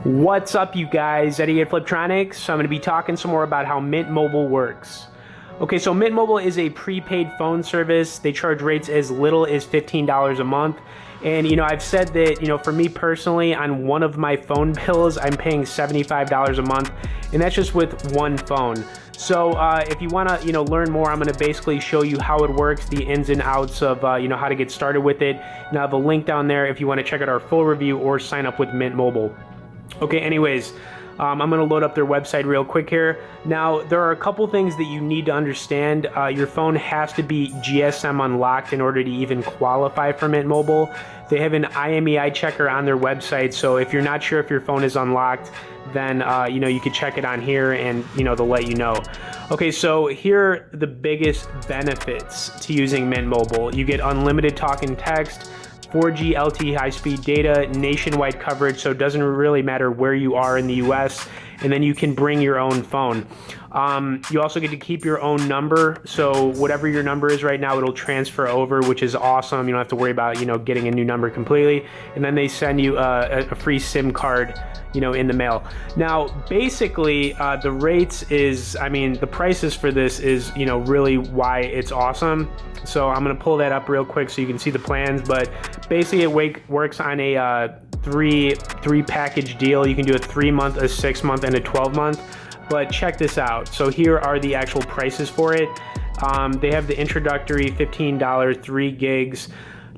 What's up, you guys? Eddie at Fliptroniks. So I'm going to be talking some more about how Mint Mobile works. Okay, so Mint Mobile is a prepaid phone service. They charge rates as little as $15 a month. And, I've said that, for me personally, on one of my phone bills, I'm paying $75 a month, and that's just with one phone. So if you want to, learn more, I'm going to basically show you how it works, the ins and outs of, how to get started with it. And I have a link down there if you want to check out our full review or sign up with Mint Mobile. Okay, anyways, I'm going to load up their website real quick here. Now, there are a couple things that you need to understand. Your phone has to be GSM unlocked in order to even qualify for Mint Mobile. They have an IMEI checker on their website, so if you're not sure if your phone is unlocked, then, you can check it on here and, they'll let you know. Okay, so here are the biggest benefits to using Mint Mobile. You get unlimited talk and text, 4G LTE high-speed data, nationwide coverage, so it doesn't really matter where you are in the US, and then you can bring your own phone. You also get to keep your own number, so whatever your number is right now, it'll transfer over, which is awesome. You don't have to worry about, getting a new number completely, and then they send you a free SIM card, in the mail. Now, basically, the rates is, the prices for this is, really why it's awesome. So I'm gonna pull that up real quick so you can see the plans, but basically it works on a three package deal. You can do a 3-month, a 6-month, and a 12-month. But check this out. So here are the actual prices for it. They have the introductory $15, 3 gigs,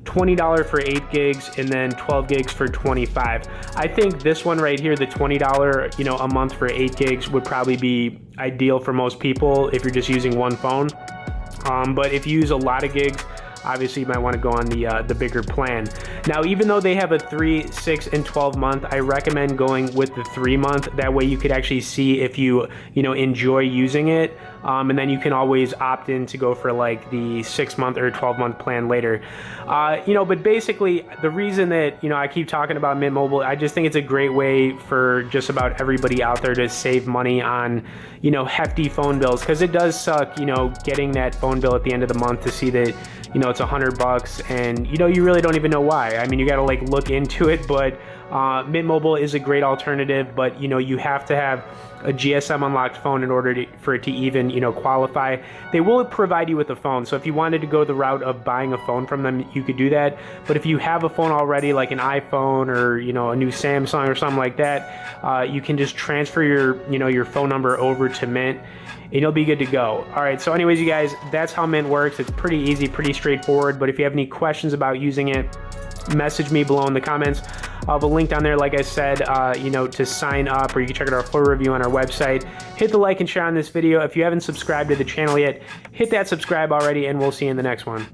$20 for 8 gigs, and then 12 gigs for $25. I think this one right here, the $20, a month for 8 gigs would probably be ideal for most people if you're just using one phone. But if you use a lot of gigs, obviously you might want to go on the bigger plan. Now, even though they have a 3, 6, and 12 month, I recommend going with the 3-month. That way you could actually see if you enjoy using it, and then you can always opt in to go for like the 6-month or 12-month plan later. But basically the reason that I keep talking about Mint Mobile, I just think it's a great way for just about everybody out there to save money on hefty phone bills, because it does suck getting that phone bill at the end of the month to see that it's $100 and you really don't even know why. You got to like look into it, but Mint Mobile is a great alternative, but you have to have a GSM unlocked phone in order for it to even qualify. They will provide you with a phone, so if you wanted to go the route of buying a phone from them, you could do that. But if you have a phone already, like an iPhone or a new Samsung or something like that, you can just transfer your phone number over to Mint and you'll be good to go. All right, so anyways, you guys, that's how Mint works. It's pretty easy, pretty straightforward, but if you have any questions about using it, message me below in the comments. I'll have a link down there, like I said, to sign up, or you can check out our full review on our website. Hit the like and share on this video. If you haven't subscribed to the channel yet, hit that subscribe already, and we'll see you in the next one.